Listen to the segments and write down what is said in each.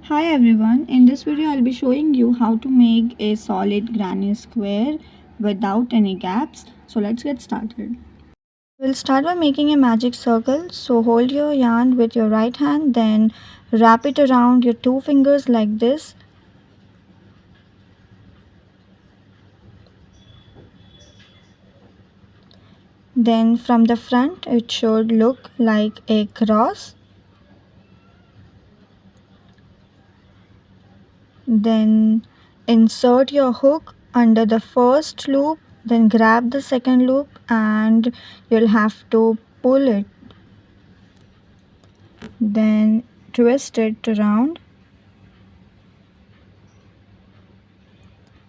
Hi everyone, in this video I'll be showing you how to make a solid granny square without any gaps. So let's get started. We'll start by making a magic circle. So hold your yarn with your right hand, then wrap it around your two fingers like this. Then from the front it should look like a cross. Then insert your hook under the first loop, then grab the second loop and you'll have to pull it, then twist it around.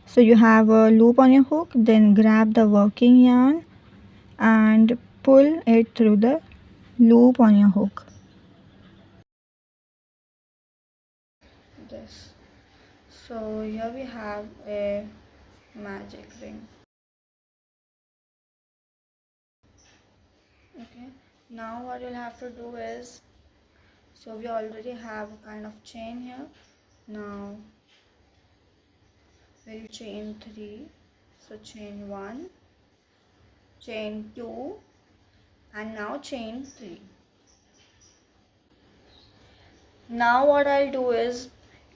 So you have a loop on your hook, then grab the working yarn and pull it through the loop on your hook. This. So here we have a magic ring. Okay, now what you'll have to do is, so we already have a kind of chain here. Now we'll chain 3. So chain 1, chain 2 and now chain 3. Now what I'll do is,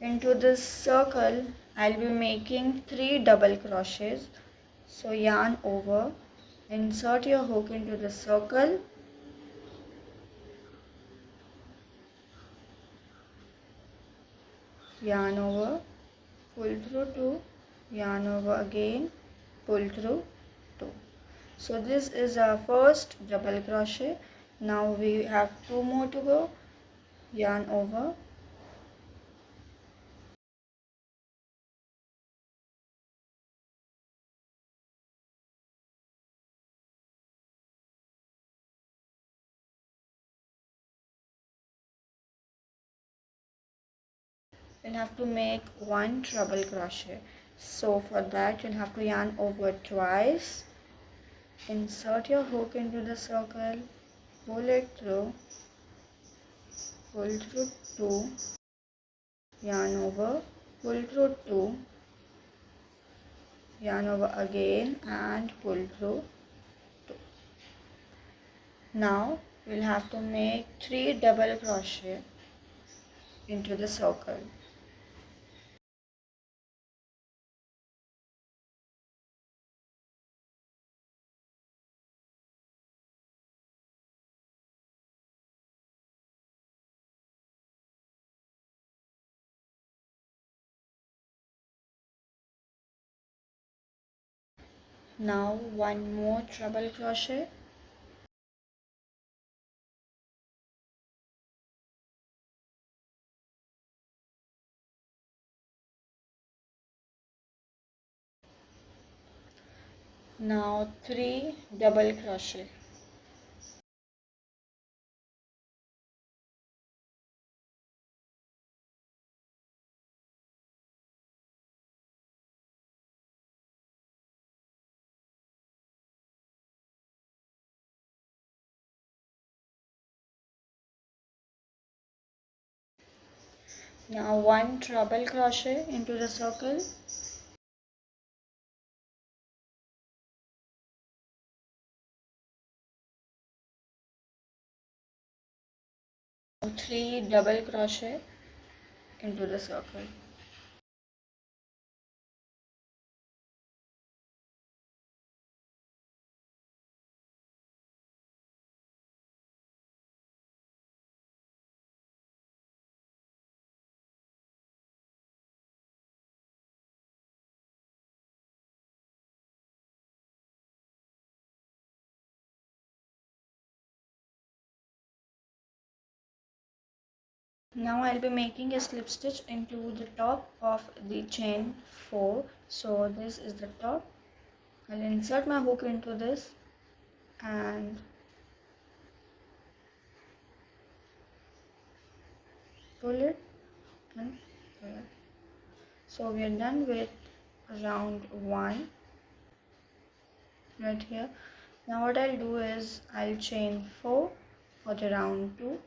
into this circle I'll be making 3 double crochets. So yarn over, insert your hook into the circle, yarn over, pull through 2, yarn over again, pull through 2. So this is our first double crochet. Now we have 2 more to go. Yarn over, you'll have to make 1 treble crochet. So for that you'll have to yarn over twice, insert your hook into the circle, pull it through, pull through 2, yarn over, pull through 2, yarn over again and pull through 2. Now we'll have to make 3 double crochet into the circle. Now 1 more treble crochet, now 3 double crochet. Now 1 treble crochet into the circle, 3 double crochet into the circle. Now I'll be making a slip stitch into the top of the chain 4. So this is the top. I'll insert my hook into this and pull it and pull it. So we are done with round 1 right here. Now what I'll do is I'll chain 4 for the round 2.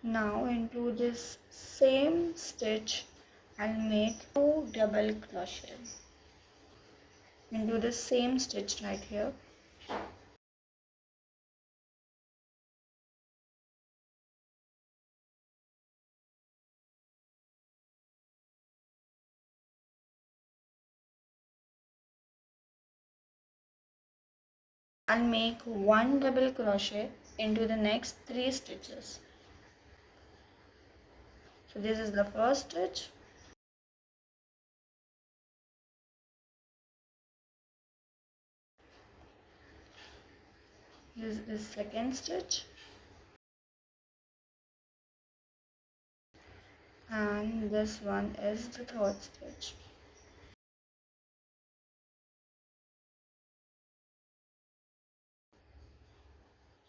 Now into this same stitch I'll make 2 double crochet into the same stitch right here. I'll make 1 double crochet into the next 3 stitches. So this is the first stitch. This is second stitch. And this one is the third stitch.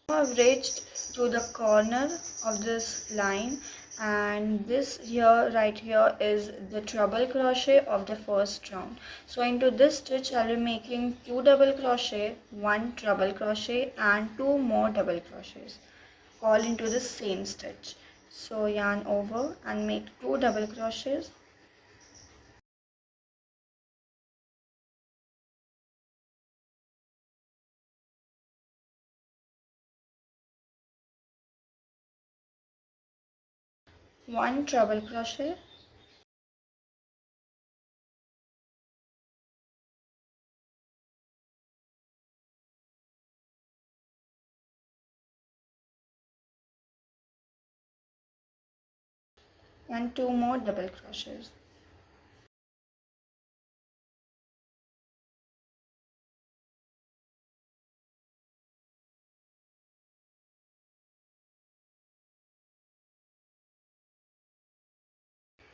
Now I've reached to the corner of this line, and this here right here is the treble crochet of the first round. So into this stitch I'll be making 2 double crochet, 1 treble crochet and 2 more double crochets all into the same stitch. So yarn over and make 2 double crochets. One treble crochet, and 2 more double crochets.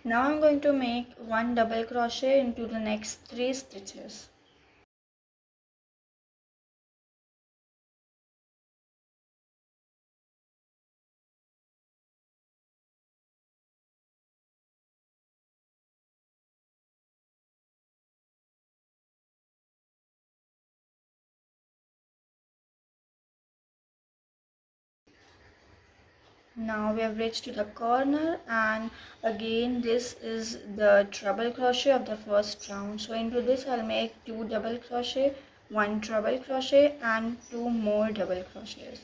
Now I'm going to make 1 double crochet into the next 3 stitches. Now we have reached to the corner, and again this is the treble crochet of the first round. So into this I'll make 2 double crochet, 1 treble crochet and 2 more double crochets.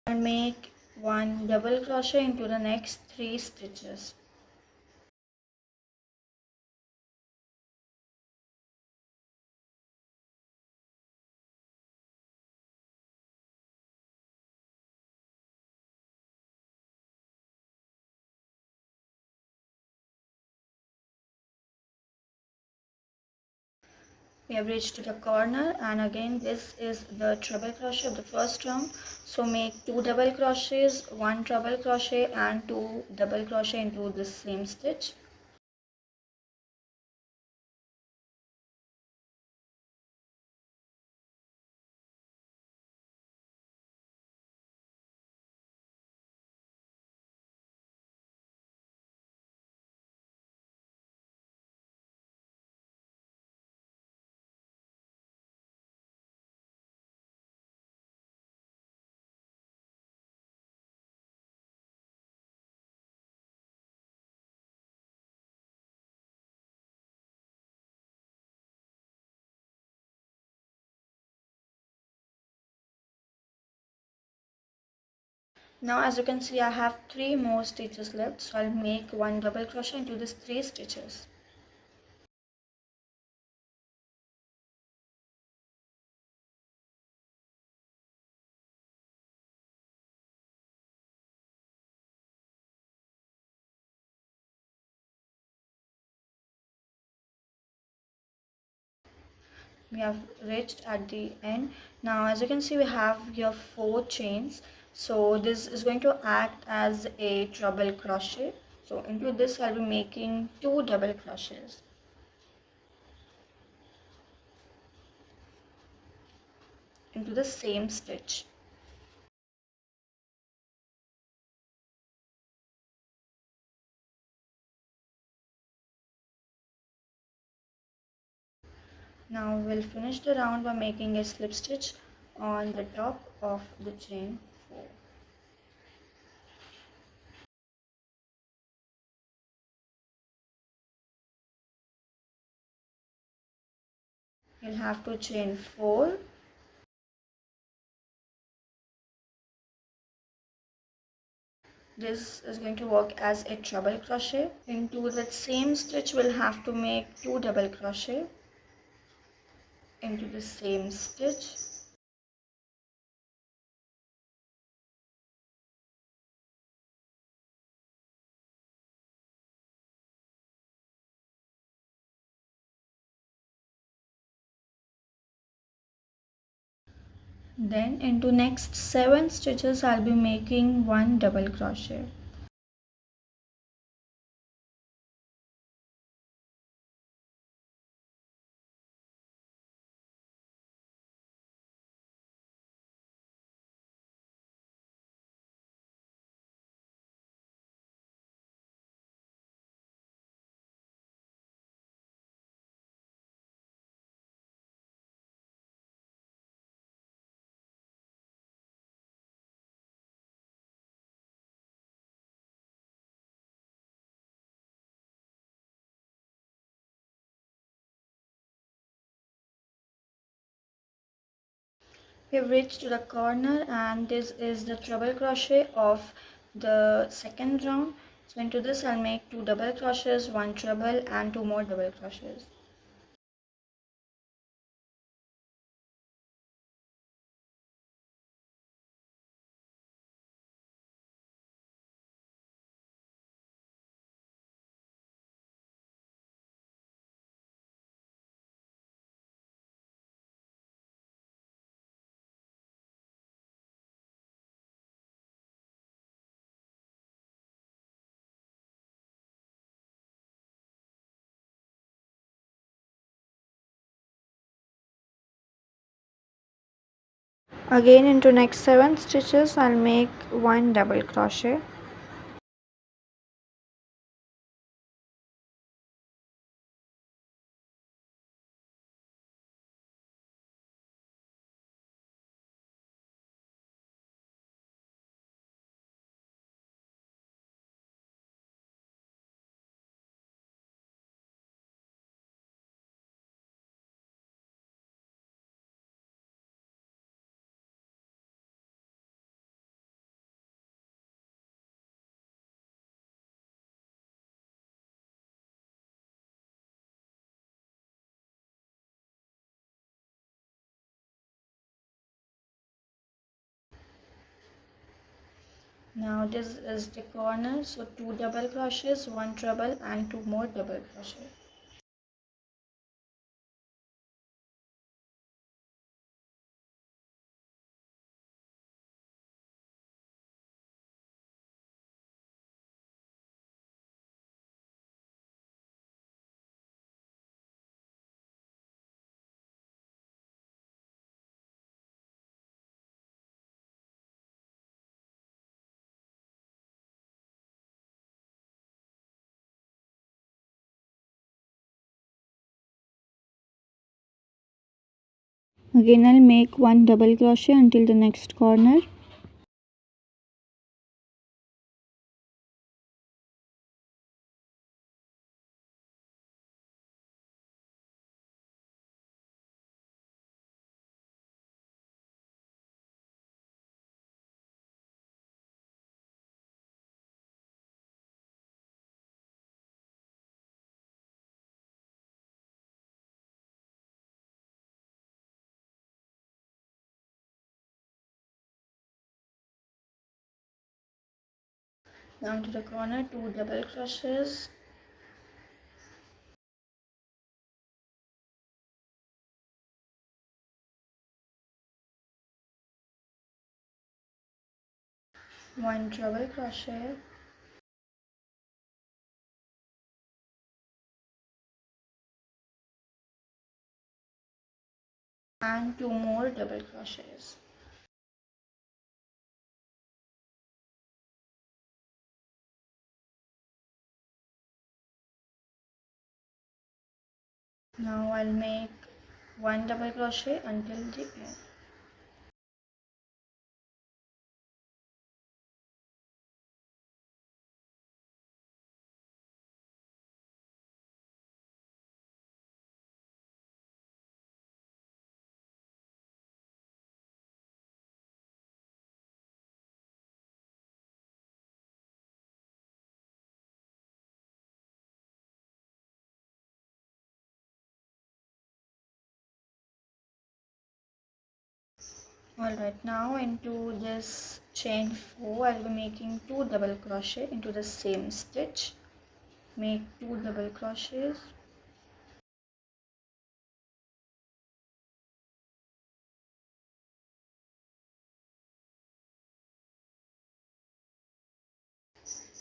I'll make 1 double crochet into the next 3 stitches. We have reached to the corner, and again this is the treble crochet of the first round. So make 2 double crochets, 1 treble crochet and 2 double crochet into the same stitch. Now as you can see I have 3 more stitches left, so I'll make 1 double crochet into these 3 stitches. We have reached at the end. Now as you can see, we have here 4 chains, so this is going to act as a treble crochet. So into this I'll be making 2 double crochets into the same stitch. Now we'll finish the round by making a slip stitch on the top of the chain 4. You'll have to chain 4. This is going to work as a treble crochet. Into that same stitch we'll have to make 2 double crochet into the same stitch. Then into next 7 stitches I'll be making 1 double crochet. We've reached to the corner and this is the treble crochet of the second round. So into this I'll make 2 double crochets, 1 treble and 2 more double crochets. Again into next 7 stitches I'll make 1 double crochet. Now this is the corner, so 2 double crochets, 1 treble and 2 more double crochet. Again I'll make 1 double crochet until the next corner. Down to the corner, 2 double crochets, 1 treble crochet, and 2 more double crochets. Now I'll make 1 double crochet until the end. Alright, now into this chain 4 I'll be making 2 double crochet into the same stitch. Make 2 double crochets,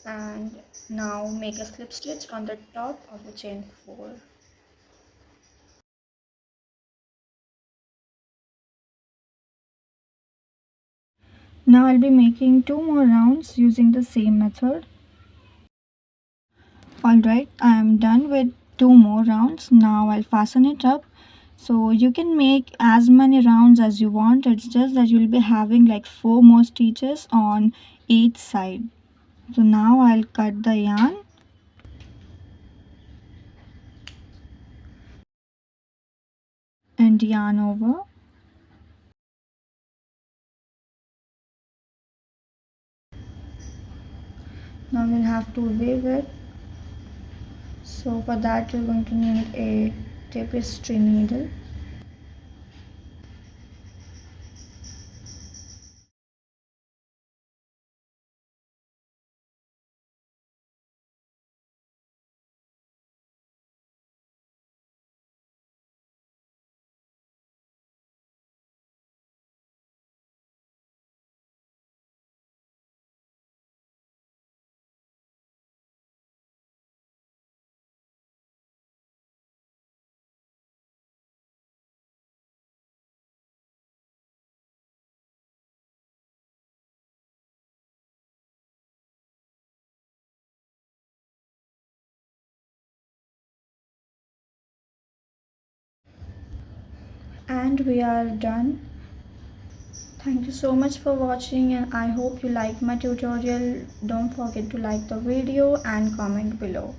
and now make a slip stitch on the top of the chain 4. Now I'll be making 2 more rounds using the same method. Alright, I am done with 2 more rounds. Now I'll fasten it up. So you can make as many rounds as you want. It's just that you'll be having like 4 more stitches on each side. So now I'll cut the yarn. And yarn over. Now we'll have to weave it. So for that you're going to need a tapestry needle. And we are done. Thank you so much for watching, and I hope you liked my tutorial. Don't forget to like the video and comment below.